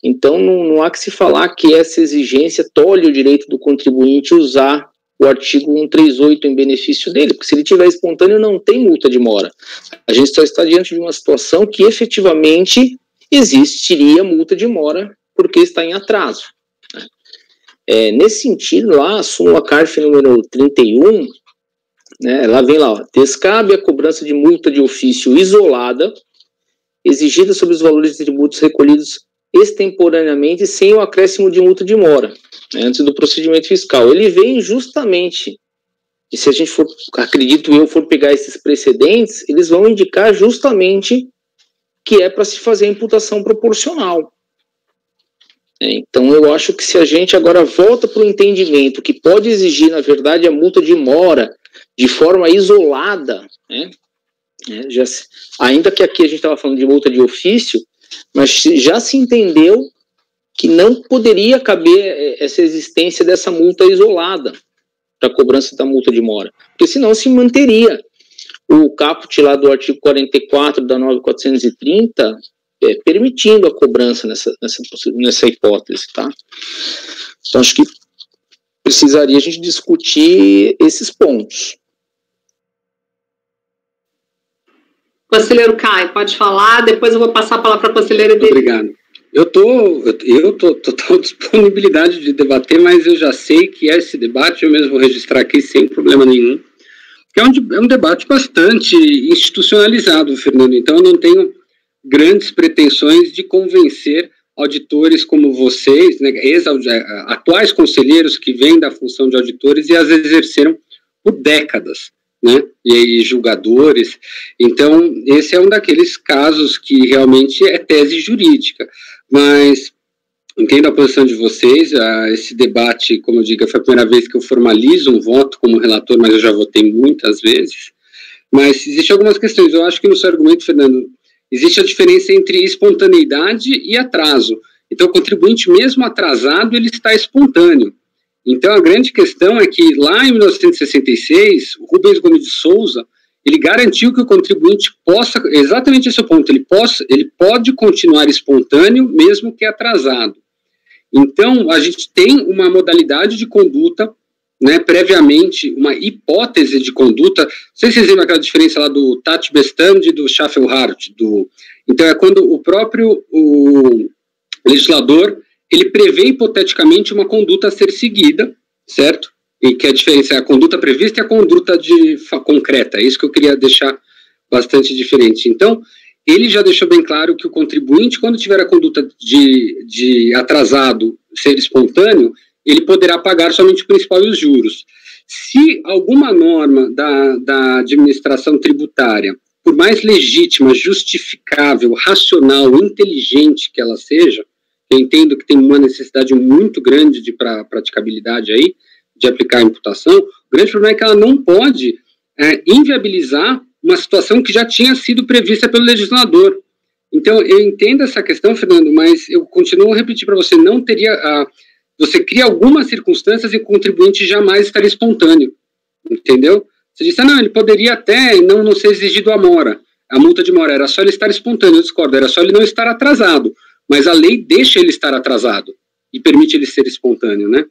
Então, não há que se falar que essa exigência tolhe o direito do contribuinte usar o artigo 138 em benefício dele, porque se ele tiver espontâneo não tem multa de mora. A gente só está diante de uma situação que efetivamente existiria multa de mora porque está em atraso. Nesse sentido, lá, a súmula CARF número 31, né, lá vem lá, ó, descabe a cobrança de multa de ofício isolada, exigida sobre os valores de tributos recolhidos extemporaneamente sem o acréscimo de multa de mora, né, antes do procedimento fiscal. Ele vem justamente, e se a gente for, acredito eu, for pegar esses precedentes, eles vão indicar justamente que é para se fazer a imputação proporcional. Então eu acho que se a gente agora volta para o entendimento que pode exigir, na verdade, a multa de mora de forma isolada, né, ainda que aqui a gente estava falando de multa de ofício, mas já se entendeu que não poderia caber essa existência dessa multa isolada para a cobrança da multa de mora, porque senão se manteria o caput lá do artigo 44 da 9430 permitindo a cobrança nessa hipótese, tá? Então acho que precisaria a gente discutir esses pontos. Conselheiro Caio, pode falar, depois eu vou passar a palavra para a conselheira dele. Obrigado. Eu tô total disponibilidade de debater, mas eu já sei que esse debate eu mesmo vou registrar aqui sem problema nenhum, que é um debate bastante institucionalizado, Fernando, então eu não tenho grandes pretensões de convencer auditores como vocês, né, atuais conselheiros que vêm da função de auditores e as exerceram por décadas, né, e julgadores. Então, esse é um daqueles casos que realmente é tese jurídica, mas entendo a posição de vocês. Esse debate, como eu digo, foi a primeira vez que eu formalizo um voto como relator, mas eu já votei muitas vezes, mas existem algumas questões. Eu acho que no seu argumento, Fernando, existe a diferença entre espontaneidade e atraso. Então, o contribuinte, mesmo atrasado, ele está espontâneo. Então, a grande questão é que, lá em 1966, o Rubens Gomes de Souza, ele garantiu que o contribuinte possa, exatamente esse é o ponto, ele pode continuar espontâneo, mesmo que atrasado. Então, a gente tem uma modalidade de conduta, né, previamente, uma hipótese de conduta. Não sei se vocês lembram aquela diferença lá do Tati Bestand e do Schaffelhart. Então, é quando o próprio legislador, ele prevê hipoteticamente uma conduta a ser seguida, certo? E que a diferença é a conduta prevista e a conduta concreta. É isso que eu queria deixar bastante diferente. Então, ele já deixou bem claro que o contribuinte, quando tiver a conduta de atrasado ser espontâneo, ele poderá pagar somente o principal e os juros. Se alguma norma da administração tributária, por mais legítima, justificável, racional, inteligente que ela seja, eu entendo que tem uma necessidade muito grande de praticabilidade aí, de aplicar a imputação, o grande problema é que ela não pode inviabilizar uma situação que já tinha sido prevista pelo legislador. Então, eu entendo essa questão, Fernando, mas eu continuo a repetir para você, não teria... Você cria algumas circunstâncias e o contribuinte jamais estaria espontâneo, entendeu? Você disse, não, ele poderia até não ser exigido a mora, a multa de mora, era só ele estar espontâneo, eu discordo, era só ele não estar atrasado, mas a lei deixa ele estar atrasado e permite ele ser espontâneo, né?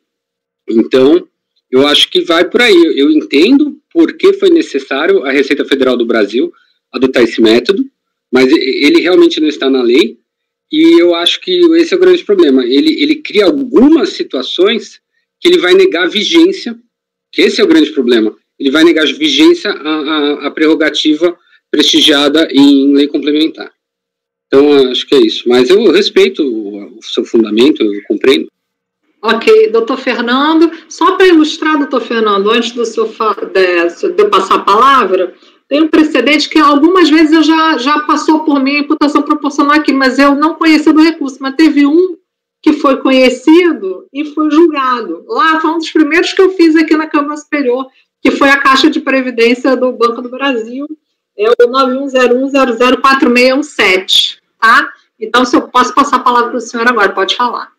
Então, eu acho que vai por aí. Eu entendo por que foi necessário a Receita Federal do Brasil adotar esse método, mas ele realmente não está na lei, e eu acho que esse é o grande problema. Ele cria algumas situações que ele vai negar vigência, que esse é o grande problema. Ele vai negar vigência à prerrogativa prestigiada em lei complementar. Então, acho que é isso. Mas eu respeito o seu fundamento, eu compreendo. Ok, doutor Fernando. Só para ilustrar, doutor Fernando, antes do senhor de eu passar a palavra, tem um precedente que algumas vezes eu já passou por mim a imputação proporcional aqui, mas eu não conhecia do recurso, mas teve um que foi conhecido e foi julgado. Lá foi um dos primeiros que eu fiz aqui na Câmara Superior, que foi a Caixa de Previdência do Banco do Brasil, é o 9101004617, tá? Então, se eu posso passar a palavra para o senhor agora, pode falar.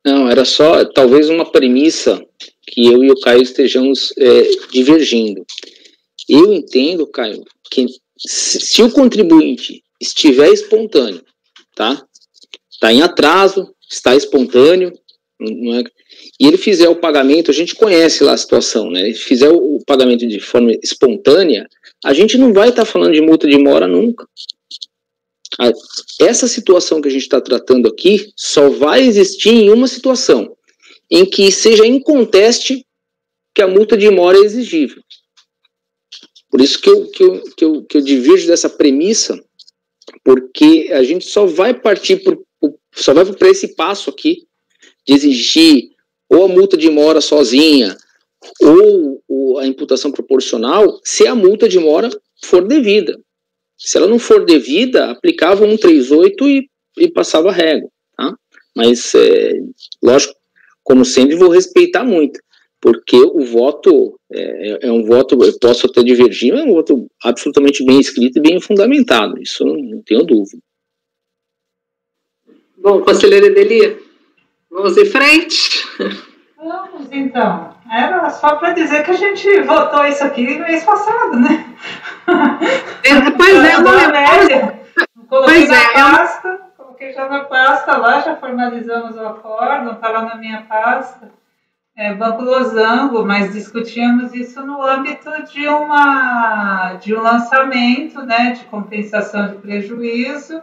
Não, era só talvez uma premissa que eu e o Caio estejamos divergindo. Eu entendo, Caio, que se o contribuinte estiver espontâneo, tá? Está em atraso, está espontâneo, não é? E ele fizer o pagamento, a gente conhece lá a situação, né? Ele fizer o pagamento de forma espontânea, a gente não vai estar falando de multa de mora nunca. Essa situação que a gente está tratando aqui só vai existir em uma situação, em que seja inconteste que a multa de mora é exigível. Por isso que eu divirjo dessa premissa, porque a gente só vai partir para esse passo aqui, de exigir ou a multa de mora sozinha, ou a imputação proporcional, se a multa de mora for devida. Se ela não for devida, aplicava 138 e passava a régua, tá? Mas, lógico, como sempre, vou respeitar muito, porque o voto é um voto, eu posso até divergir, mas é um voto absolutamente bem escrito e bem fundamentado, isso não tenho dúvida. Bom, conselheira Edeli, vamos em frente? Vamos, então. Era só para dizer que a gente votou isso aqui no mês passado, né? Pois é, não é. Coloquei na pasta, coloquei já na pasta lá, já formalizamos o acordo, está lá na minha pasta. Banco Losango, mas discutíamos isso no âmbito de um lançamento, né, de compensação de prejuízo,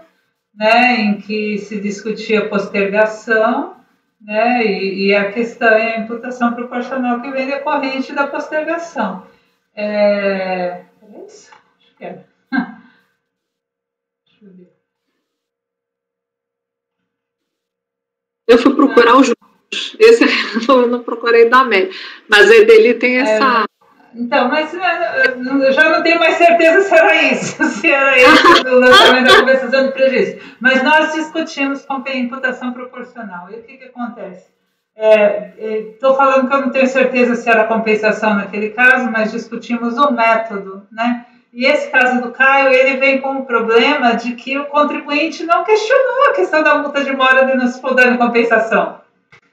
né, em que se discutia postergação, né, e a questão é a imputação proporcional que vem decorrente da postergação. É isso? Acho que é. Deixa eu ver. Eu fui procurar os esse eu não procurei da MEI, mas a Edeli tem essa... Então, mas eu já não tenho mais certeza se era isso, se era esse o lançamento da compensação de prejuízo. Mas nós discutimos com a imputação proporcional. E o que acontece? Estou falando que eu não tenho certeza se era compensação naquele caso, mas discutimos o método, né? E esse caso do Caio, ele vem com o problema de que o contribuinte não questionou a questão da multa de mora de não se for dando compensação.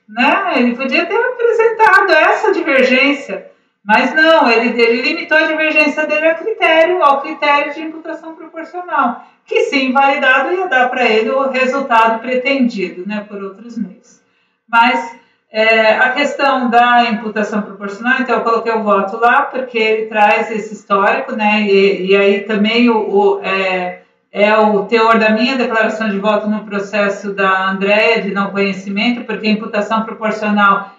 Né? Ele podia ter apresentado essa divergência, mas não, ele limitou a divergência dele ao critério de imputação proporcional, que se invalidado ia dar para ele o resultado pretendido, né, por outros meios. Mas a questão da imputação proporcional, então eu coloquei o voto lá, porque ele traz esse histórico, né, e aí também o teor da minha declaração de voto no processo da Andréia de não conhecimento, porque a imputação proporcional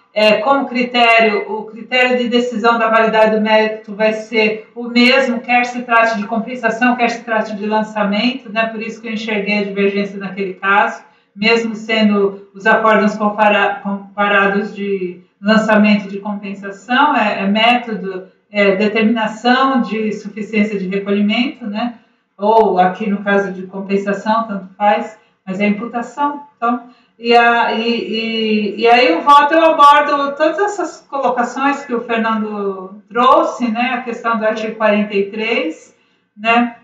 como critério, o critério de decisão da validade do mérito vai ser o mesmo, quer se trate de compensação, quer se trate de lançamento, né? Por isso que eu enxerguei a divergência naquele caso, mesmo sendo os acordos comparados de lançamento de compensação, método, determinação de suficiência de recolhimento, né? Ou aqui no caso de compensação, tanto faz, mas é imputação. Então, e aí o voto eu abordo todas essas colocações que o Fernando trouxe, né, a questão do artigo 43, né,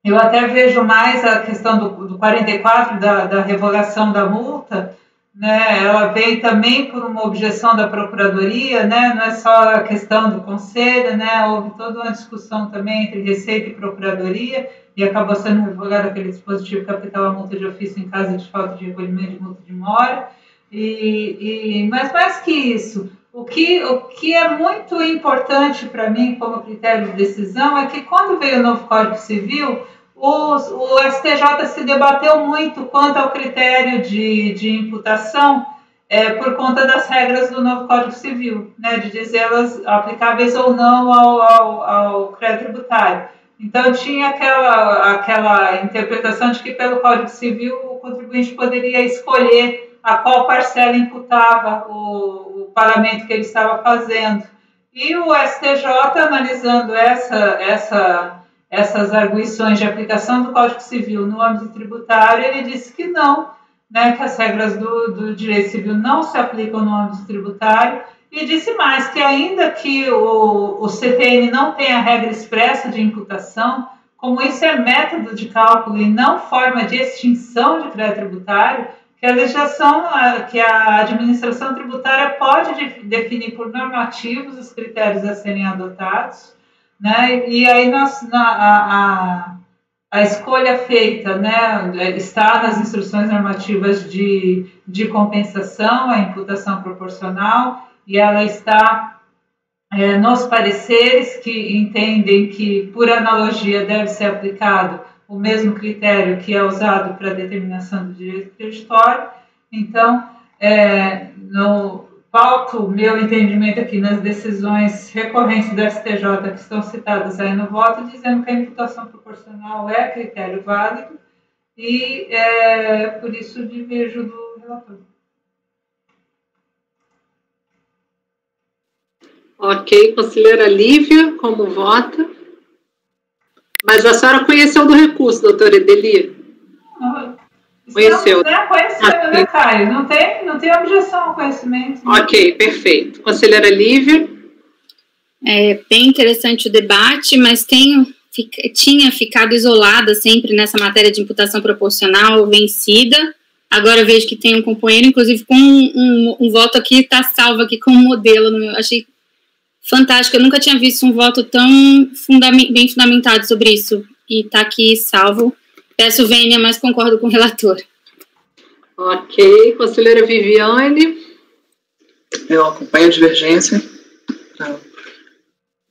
eu até vejo mais a questão do 44, da revogação da multa, né, ela vem também por uma objeção da Procuradoria, né, não é só a questão do Conselho, né, houve toda uma discussão também entre Receita e Procuradoria, e acabou sendo revogado aquele dispositivo que aplicava a multa de ofício em caso de falta de recolhimento de multa de mora. Mas mais que isso, o que é muito importante para mim como critério de decisão é que quando veio o novo Código Civil, o STJ se debateu muito quanto ao critério de imputação por conta das regras do novo Código Civil, né, de dizê-las aplicáveis ou não ao crédito tributário. Então, tinha aquela interpretação de que, pelo Código Civil, o contribuinte poderia escolher a qual parcela imputava o pagamento que ele estava fazendo. E o STJ, analisando essas arguições de aplicação do Código Civil no âmbito tributário, ele disse que não, né, que as regras do direito civil não se aplicam no âmbito tributário, e disse mais, que ainda que o CTN não tenha regra expressa de imputação, como isso é método de cálculo e não forma de extinção de crédito tributário, que a legislação, que a administração tributária pode definir por normativos os critérios a serem adotados, né? E aí a a escolha feita, né, está nas instruções normativas de compensação, a imputação proporcional, e ela está nos pareceres que entendem que, por analogia, deve ser aplicado o mesmo critério que é usado para a determinação do direito creditório. Então, pauto meu entendimento aqui nas decisões recorrentes do STJ que estão citadas aí no voto, dizendo que a imputação proporcional é critério válido e, por isso, diverjo do relator. Ok, conselheira Lívia, como vota? Mas a senhora conheceu do recurso, doutora Edeli? Conheceu. Conhecendo, né, Caio? Não tem objeção ao conhecimento. Né? Ok, perfeito. Conselheira Lívia? É bem interessante o debate, mas tinha ficado isolada sempre nessa matéria de imputação proporcional vencida. Agora vejo que tem um companheiro, inclusive com um voto aqui, está salvo aqui como modelo. Achei fantástico, eu nunca tinha visto um voto tão bem fundamentado sobre isso, e está aqui salvo. Peço vênia, mas concordo com o relator. Ok, conselheira Viviane. Eu acompanho a divergência,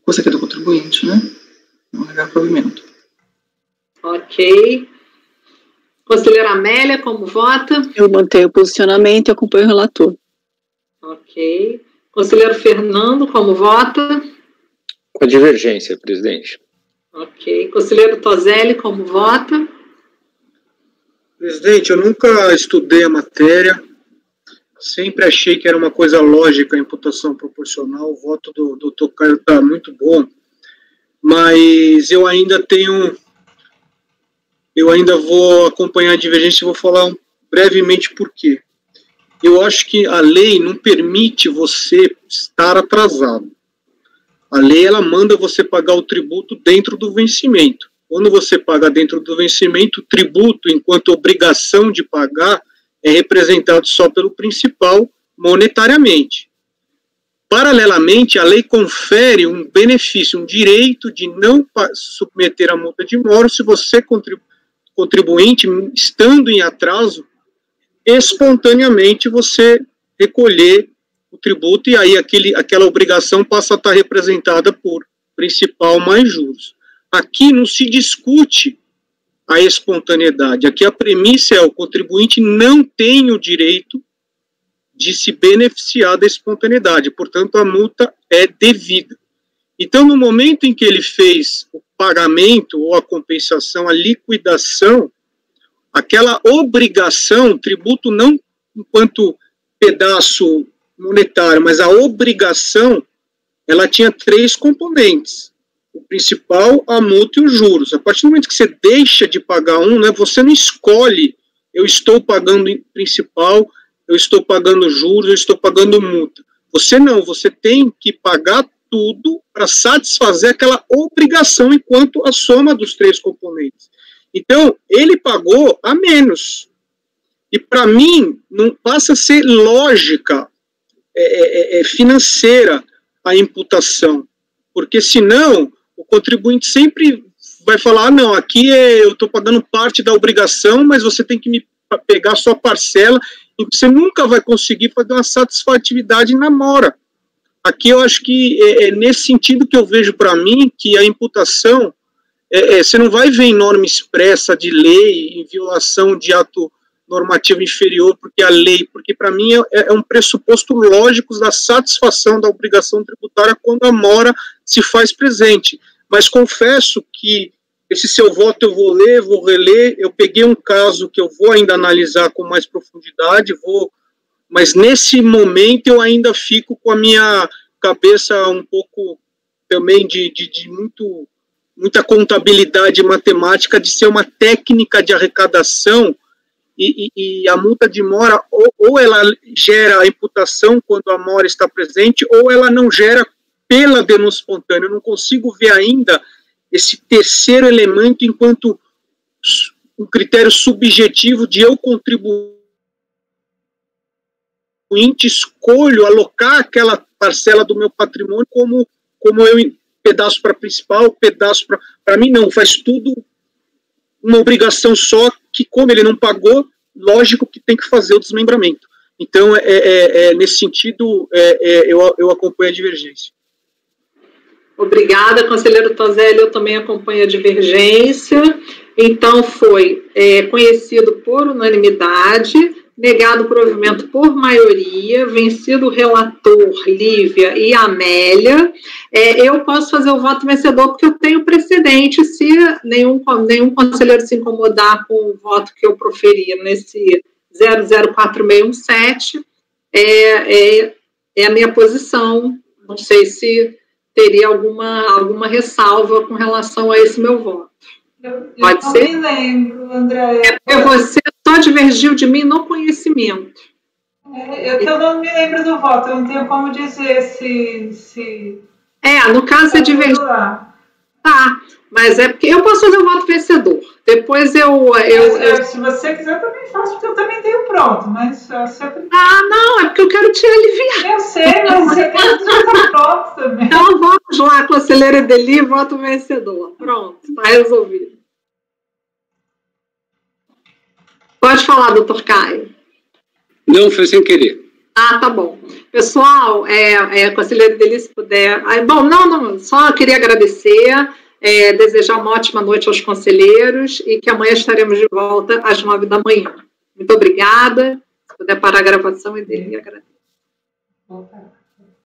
curso aqui do contribuinte, né? Não negar provimento. Ok. Conselheira Amélia, como vota? Eu mantenho o posicionamento e acompanho o relator. Ok. Conselheiro Fernando, como vota? Com a divergência, presidente. Ok. Conselheiro Toselli, como vota? Presidente, eu nunca estudei a matéria, sempre achei que era uma coisa lógica a imputação proporcional, o voto do Dr. Caio está muito bom, mas eu ainda vou acompanhar a divergência e vou falar brevemente por quê. Eu acho que a lei não permite você estar atrasado. A lei, ela manda você pagar o tributo dentro do vencimento. Quando você paga dentro do vencimento, o tributo, enquanto obrigação de pagar, é representado só pelo principal monetariamente. Paralelamente, a lei confere um benefício, um direito de não submeter a multa de mora se você, contribuinte, estando em atraso, espontaneamente você recolher o tributo e aí aquela obrigação passa a estar representada por principal mais juros. Aqui não se discute a espontaneidade. Aqui a premissa é o contribuinte não tem o direito de se beneficiar da espontaneidade, portanto a multa é devida. Então, no momento em que ele fez o pagamento ou a compensação, a liquidação, aquela obrigação, tributo não enquanto pedaço monetário, mas a obrigação, ela tinha 3 componentes. O principal, a multa e os juros. A partir do momento que você deixa de pagar um, né, você não escolhe, eu estou pagando principal, eu estou pagando juros, eu estou pagando multa. Você não, você tem que pagar tudo para satisfazer aquela obrigação enquanto a soma dos 3 componentes. Então, ele pagou a menos. E para mim, não passa a ser lógica financeira a imputação. Porque senão, o contribuinte sempre vai falar, não, aqui eu estou pagando parte da obrigação, mas você tem que me pegar a sua parcela, e você nunca vai conseguir fazer uma satisfatividade na mora. Aqui eu acho que é nesse sentido que eu vejo para mim que a imputação, você não vai ver em norma expressa de lei, em violação de ato normativo inferior, porque para mim é um pressuposto lógico da satisfação da obrigação tributária quando a mora se faz presente. Mas confesso que esse seu voto eu vou ler, vou reler, eu peguei um caso que eu vou ainda analisar com mais profundidade, mas nesse momento eu ainda fico com a minha cabeça um pouco também de muita contabilidade matemática, de ser uma técnica de arrecadação, e a multa de mora, ou ela gera a imputação quando a mora está presente, ou ela não gera pela denúncia espontânea. Eu não consigo ver ainda esse terceiro elemento enquanto um critério subjetivo de eu contribuinte escolho alocar aquela parcela do meu patrimônio como eu pedaço para principal, pedaço para mim não, faz tudo uma obrigação só que, como ele não pagou, lógico que tem que fazer o desmembramento. Então, nesse sentido, eu acompanho a divergência. Obrigada, conselheiro Tozelli, eu também acompanho a divergência. Então, foi conhecido por unanimidade, negado o provimento por maioria, vencido o relator Lívia e Amélia. Eu posso fazer o voto vencedor porque eu tenho precedente se nenhum conselheiro se incomodar com o voto que eu proferi nesse 004617. É a minha posição. Não sei se teria alguma ressalva com relação a esse meu voto. Pode ser? Eu não me lembro, Andréia. Você só divergiu de mim no conhecimento. Eu não me lembro do voto, eu não tenho como dizer se no caso você divergiu. Tá, mas é porque eu posso fazer o voto vencedor. Depois se você quiser, eu também faço, porque eu também tenho pronto, mas sempre... não, é porque eu quero te aliviar. Eu sei, mas você tem que estar pronto também. Então vamos lá, conselheira Edeli, voto vencedor. Pronto, está resolvido. Pode falar, doutor Caio. Não, foi sem querer. Tá bom. Pessoal, conselheira Edeli, se puder... só queria agradecer, desejar uma ótima noite aos conselheiros e que amanhã estaremos de volta às 9 da manhã. Muito obrigada. Se puder parar a gravação, Edeli, agradeço.